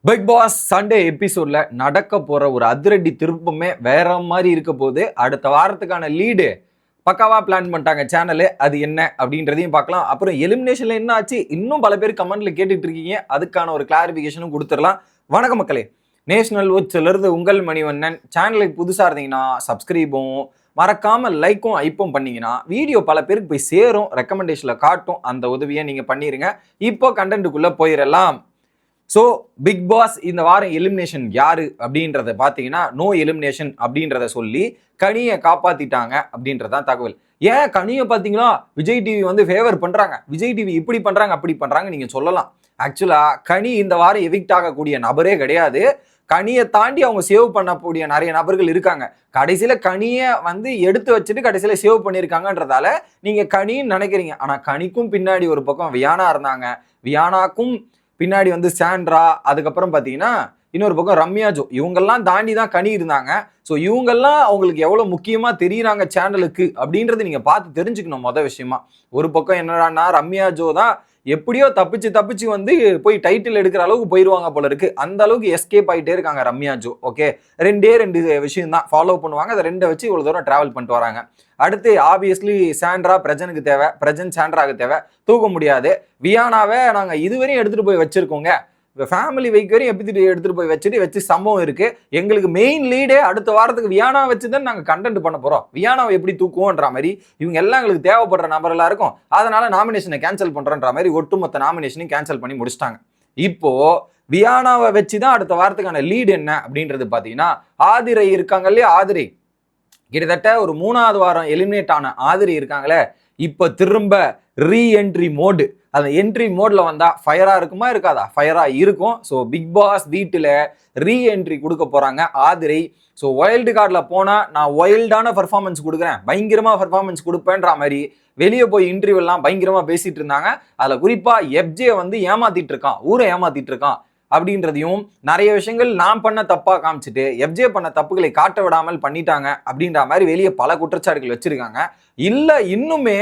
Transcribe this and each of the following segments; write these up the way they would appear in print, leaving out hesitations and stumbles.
Big pass Sunday எபிசோட்ல நடக்க போற ஒரு அதிரடி திருப்பமே வேற மாதிரி இருக்க போது. அடுத்த வாரத்துக்கான லீடு பக்காவா பிளான் பண்ணிட்டாங்க சேனலு. அது என்ன அப்படின்றதையும் பார்க்கலாம். அப்புறம் எலிமினேஷன்ல என்ன ஆச்சு இன்னும் பல பேர் கமெண்ட்ல கேட்டுட்டு இருக்கீங்க. அதுக்கான ஒரு கிளாரிபிகேஷனும் கொடுத்துடலாம். வணக்கம் மக்களே, நேஷனல் உச்சிலிருந்து உங்கள் மணிவண்ணன். சேனலுக்கு புதுசா இருந்தீங்கன்னா சப்ஸ்கிரைபும் மறக்காம லைக்கும் ஐப்பும் பண்ணீங்கன்னா வீடியோ பல பேருக்கு போய் சேரும், ரெக்கமெண்டேஷன்ல காட்டும். அந்த உதவியை நீங்க பண்ணிருங்க. இப்போ கண்டென்ட்டுக்குள்ள போயிடலாம். ஸோ பிக் பாஸ் இந்த வாரம் எலிமினேஷன் யாரு அப்படின்றத பார்த்தீங்கன்னா நோ எலிமினேஷன் அப்படின்றத சொல்லி கனியை காப்பாத்திட்டாங்க அப்படின்றதான் தகவல். ஏன் கனியை பார்த்தீங்களா விஜய் டிவி வந்து ஃபேவர் பண்றாங்க, விஜய் டிவி இப்படி பண்றாங்க அப்படி பண்றாங்க நீங்க சொல்லலாம். ஆக்சுவலா கனி இந்த வாரம் எவிக்ட் ஆகக்கூடிய நபரே கிடையாது. கனியை தாண்டி அவங்க சேவ் பண்ணக்கூடிய நிறைய நபர்கள் இருக்காங்க. கடைசியில கனியை வந்து எடுத்து வச்சுட்டு கடைசியில சேவ் பண்ணியிருக்காங்கன்றதால நீங்க கனின்னு நினைக்கிறீங்க. ஆனா கனிக்கும் பின்னாடி ஒரு பக்கம் வியானா இருந்தாங்க. வியானாக்கும் பின்னாடி வந்து சாண்ட்ரா, அதுக்கப்புறம் பார்த்தீங்கன்னா இன்னொரு பக்கம் ரம்யா ஜோ, இவங்கெல்லாம் தாண்டி தான் கனி இருந்தாங்க. ஸோ இவங்கெல்லாம் அவங்களுக்கு எவ்வளோ முக்கியமாக தெரியுறாங்க சேனலுக்கு அப்படின்றது நீங்கள் பார்த்து தெரிஞ்சுக்கணும். மொதல் விஷயமா ஒரு பக்கம் என்னடான்னா ரம்யா ஜோ தான் எப்படியோ தப்பிச்சு வந்து போய் டைட்டில் எடுக்கிற அளவுக்கு போயிடுவாங்க போல இருக்கு. அந்த அளவுக்கு எஸ்கேப் ஆகிட்டே இருக்காங்க ரம்யா ஜோ. ஓகே, ரெண்டு விஷயம் தான் ஃபாலோ பண்ணுவாங்க. அதை ரெண்டை வச்சு இவ்வளோ தூரம் டிராவல் பண்ணிட்டு வராங்க. அடுத்து ஆப்வியஸ்லி சாண்ட்ரா பிரஜனுக்கு தேவை, பிரஜன் சாண்ட்ராவுக்கு தேவை. தூக்க முடியாது. வியானாவை நாங்கள் இதுவரையும் எடுத்துகிட்டு போய் வச்சிருக்கோங்க. ஃபேமிலி வைக் வரையும் எப்படி எடுத்துட்டு போய் வச்சு சம்பவம் இருக்கு. எங்களுக்கு மெயின் லீடே அடுத்த வாரத்துக்கு வியானா வச்சு தான் நாங்கள் கண்டென்ட் பண்ண போறோம். வியானாவை எப்படி தூக்குவோன்ற மாதிரி இவங்க எல்லாம் எங்களுக்கு தேவைப்படுற நபரெல்லாம் இருக்கும். அதனால நாமினேஷனை கேன்சல் பண்றன்ற மாதிரி ஒட்டுமொத்த நாமினேஷனையும் கேன்சல் பண்ணி முடிச்சிட்டாங்க. இப்போ வியானாவை வச்சு தான் அடுத்த வாரத்துக்கான லீடு என்ன அப்படின்றது பார்த்தீங்கன்னா ஆதிரை இருக்காங்க இல்லையா, ஆதிரை கிட்டத்தட்ட ஒரு 3வது வாரம் எலிமினேட் ஆன ஆதிரை இருக்காங்களே, இப்போ திரும்ப ரீஎன்ட்ரி மோடு. அந்த என்ட்ரி மோட்ல வந்தா ஃபயரா இருக்குமா இருக்காதா? ஃபயரா இருக்கும். ஸோ பிக் பாஸ் வீட்டில் ரீஎன்ட்ரி கொடுக்க போறாங்க ஆதிரை. ஸோ வைல்டு கார்டில் போனா நான் வைல்டான பர்ஃபார்மன்ஸ் கொடுக்குறேன், பயங்கரமா பர்ஃபார்மன்ஸ் கொடுப்பேன்ற மாதிரி வெளியே போய் இன்டர்வியூலாம் பயங்கரமா பேசிட்டு இருந்தாங்க. அதுல குறிப்பா எஃப்ஜே வந்து ஏமாத்திட்டு இருக்கான், ஊரை ஏமாத்திட்டு இருக்கான் அப்படின்றதையும் நிறைய விஷயங்கள் நான் பண்ண தப்பா காமிச்சிட்டு எஃப்ஜே பண்ண தப்புகளை காட்ட விடாமல் பண்ணிட்டாங்க அப்படின்ற மாதிரி வெளியே பல குற்றச்சாட்டுகள் வச்சிருக்காங்க. இல்ல இன்னுமே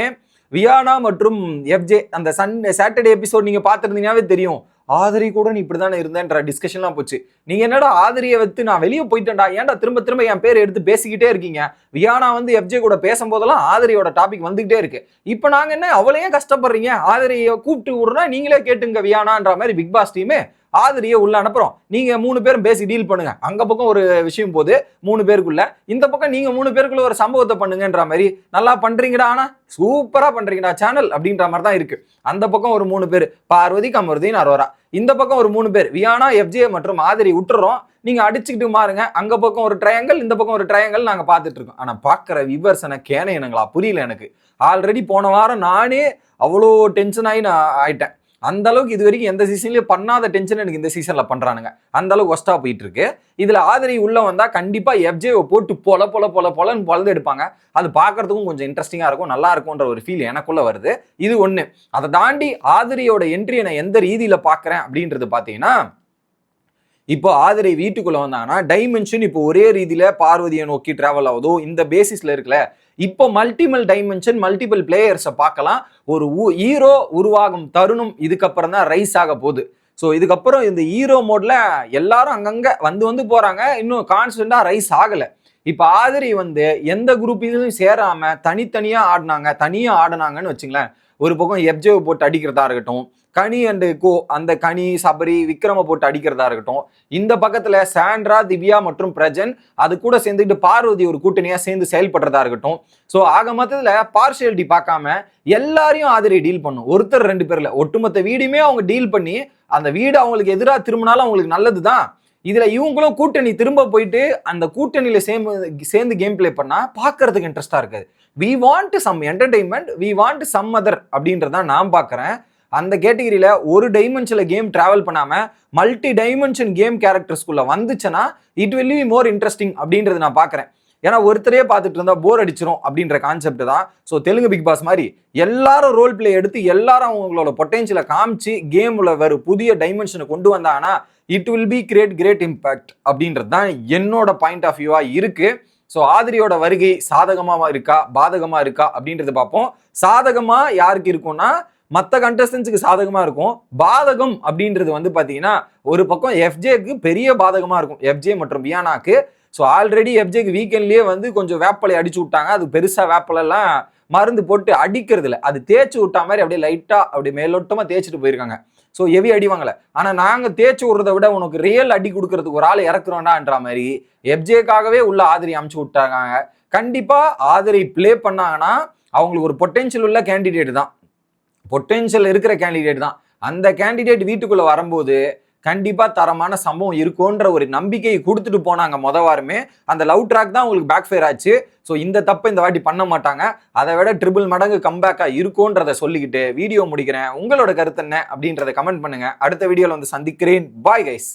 வியானா மற்றும் எஃப்ஜே அந்த சாட்டர்டே எபிசோட் நீங்க பார்த்துருந்தீங்கன்னாவே தெரியும், ஆதிரி கூட நீ இப்படிதானே இருந்தேன்ற டிஸ்கஷன்லாம் போச்சு. நீங்க என்னடா ஆதிரியை வைத்து நான் வெளியே போயிட்டேன்டா, ஏன்டா திரும்ப என் பேர் எடுத்து பேசிக்கிட்டே இருக்கீங்க? வியானா வந்து எஃப்ஜே கூட பேசும்போதெல்லாம் ஆதிரியோட டாபிக் வந்துகிட்டே இருக்கு. இப்போ நாங்க என்ன அவளையே கஷ்டப்படுறீங்க? ஆதிரியை கூப்பிட்டு விடுறா, நீங்களே கேட்டுங்க வியானான்ற மாதிரி பிக் பாஸ் டீமே ஆதிரியை உள்ள அனுப்புறோம். நீங்க 3 பேரும் பேசி டீல் பண்ணுங்க. அங்க பக்கம் ஒரு விஷயம் போது 3 பேருக்குள்ள, இந்த பக்கம் நீங்க 3 பேருக்குள்ள ஒரு சம்பவத்தை பண்ணுங்கன்ற மாதிரி நல்லா பண்றீங்கடா, ஆனா சூப்பரா பண்றீங்கடா சேனல் அப்படின்ற மாதிரி தான் இருக்கு. அந்த பக்கம் ஒரு 3 பேர் பார்வதி, கமருதீன், அரோரா. இந்த பக்கம் ஒரு 3 பேர் வியானா, எஃப்ஜே மற்றும் ஆதிரி விட்டுறோம். நீங்க அடிச்சுக்கிட்டு மாறுங்க. அங்க பக்கம் ஒரு ட்ரையாங்கல், இந்த பக்கம் ஒரு ட்ரையாங்கல் நாங்க பார்த்துட்டு இருக்கோம். ஆனா பாக்குற விவர்சனை கேனையனுங்களா புரியல எனக்கு. ஆல்ரெடி போன வாரம் நானே அவ்வளோ டென்ஷன் ஆகி நான் ஆயிட்டேன். அந்த அளவுக்கு இது வரைக்கும் எந்த சீசன்லயும் பண்ணாத டென்ஷன் எனக்கு இந்த சீசன்ல பண்றானுங்க. அந்த அளவுக்கு ஒஸ்டா போயிட்டு இருக்கு. இதுல ஆதிரி உள்ள வந்தா கண்டிப்பா எஃப்ஜேவை போட்டு பொலன்னு பொலந்து எடுப்பாங்க. அது பாக்குறதுக்கும் கொஞ்சம் இன்ட்ரெஸ்டிங்கா இருக்கும், நல்லா இருக்கும்ன்ற ஒரு ஃபீல் எனக்குள்ள வருது. இது ஒண்ணு. அதை தாண்டி ஆதிரியோட என்ட்ரியை நான் எந்த ரீதியில பாக்குறேன் அப்படின்றது பாத்தீங்கன்னா, இப்போ ஆதிரை வீட்டுக்குள்ள வந்தாங்கன்னா டைமென்ஷன் இப்போ ஒரே ரீதியில பார்வதியை நோக்கி டிராவல் ஆகுதோ இந்த பேசிஸ்ல இருக்குல்ல. இப்போ மல்டிபிள் டைமென்ஷன், மல்டிபிள் பிளேயர்ஸை பார்க்கலாம். ஒரு ஹீரோ உருவாகும் தருணம் இதுக்கப்புறம் தான் ரைஸ் ஆக போகுது. ஸோ இதுக்கப்புறம் இந்த ஹீரோ மோட்ல எல்லாரும் அங்கங்க வந்து போறாங்க, இன்னும் கான்ஸ்டன்டா ரைஸ் ஆகல. இப்ப ஆதிரி வந்து எந்த குரூப்லையும் சேராம தனித்தனியா ஆடினாங்கன்னு வச்சுங்களேன். ஒரு பக்கம் எஃப்ஜேவை போட்டு அடிக்கிறதா இருக்கட்டும், கனி அண்டு கோ அந்த கனி சபரி விக்ரம போட்டு அடிக்கிறதா இருக்கட்டும், இந்த பக்கத்துல சாண்ட்ரா, திவ்யா மற்றும் பிரஜன் அது கூட சேர்ந்துட்டு பார்வதி ஒரு கூட்டணியா சேர்ந்து செயல்படுறதா இருக்கட்டும். ஸோ ஆக மொத்தத்துல பார்ஷியாலிட்டி பார்க்காம எல்லாரையும் ஆதிரி டீல் பண்ணும். ஒருத்தர் 2 பேர்ல ஒட்டுமொத்த வீடுமே அவங்க டீல் பண்ணி அந்த வீடு அவங்களுக்கு எதிராக திரும்பினாலும் அவங்களுக்கு நல்லதுதான். இதுல இவங்களும் கூட்டணி திரும்ப போயிட்டு அந்த கூட்டணியில சேர்ந்து கேம் பிளே பண்ணா பாக்குறதுக்கு இன்ட்ரெஸ்டா இருக்காது. We want some entertainment, we want some other அப்படின்றதான் நான் பாக்குறேன். அந்த கேட்டகரியில ஒரு டைமென்ஷன்ல கேம் டிராவல் பண்ணாம மல்டி டைமென்ஷன் கேம் கேரக்டர்ஸ்குள்ள வந்துச்சுன்னா it will be more interesting அப்படின்றது நான் பாக்குறேன். ஏன்னா ஒருத்தரே பார்த்துட்டு இருந்தா போர் அடிச்சிரும் அப்படின்ற கான்செப்ட் தான். ஸோ தெலுங்கு பிக் பாஸ் மாதிரி எல்லாரும் ரோல் பிளே எடுத்து எல்லாரும் அவங்களோட பொட்டன்ஷியலை காமிச்சு கேம்ல வேறு புதிய டைமென்ஷனை கொண்டு வந்தாங்கன்னா it will be great impact அப்படின்றது தான் என்னோட பாயிண்ட் ஆஃப் வியூவா இருக்கு. ஸோ ஆதிரியோட வருகை சாதகமா இருக்கா பாதகமா இருக்கா அப்படின்றது பார்ப்போம். சாதகமா யாருக்கு இருக்கும்னா மற்ற கண்டஸ்டன்ஸுக்கு சாதகமா இருக்கும். பாதகம் அப்படின்றது வந்து பாத்தீங்கன்னா ஒரு பக்கம் எஃப்ஜேக்கு பெரிய பாதகமா இருக்கும், எஃப்ஜே மற்றும் வியானாக்கு. ஸோ ஆல்ரெடி எஃப்ஜேக்கு வீக்கெண்ட்லயே வந்து கொஞ்சம் வேப்பலை அடிச்சு விட்டாங்க. அது பெருசா வேப்பலெல்லாம் மருந்து போட்டு அடிக்கிறது இல்லை, அது தேய்ச்சி விட்டா மாதிரி அப்படியே லைட்டா அப்படி மேலோட்டமா தேய்ச்சிட்டு போயிருக்காங்க. ஸோ ஹெவி அடி வாங்கல. ஆனா நாங்க தேய்ச்சி விடுறதை விட உனக்கு ரியல் அடி கொடுக்கறதுக்கு ஒரு ஆள் இறக்குறோம்டான்ற மாதிரி எஃப்ஜேக்காகவே உள்ள ஆதிரி அமுச்சு விட்டாங்க. கண்டிப்பா ஆதிரி பிளே பண்ணாங்கன்னா அவங்களுக்கு ஒரு பொட்டென்ஷியல் உள்ள கேண்டிடேட் தான், பொட்டென்ஷியல் இருக்கிற கேண்டிடேட் தான். அந்த கேண்டிடேட் வீட்டுக்குள்ள வரும்போது கண்டிப்பா தரமான சம்பவம் இருக்கும்ன்ற ஒரு நம்பிக்கையை கொடுத்துட்டு போனாங்க வாரமே. அந்த லவ் ட்ராக் தான் உங்களுக்கு பேக் ஃபயர் ஆச்சு. ஸோ இந்த தப்பை இந்த வாட்டி பண்ண மாட்டாங்க, அதை விட ட்ரிபிள் மடங்கு கம்பேக்கா இருக்கும்ன்றதை சொல்லிக்கிட்டு வீடியோ முடிக்கிறேன். உங்களோட கருத்து என்ன அப்படின்றத கமெண்ட் பண்ணுங்க. அடுத்த வீடியோல வந்து சந்திக்கிறேன். Bye guys.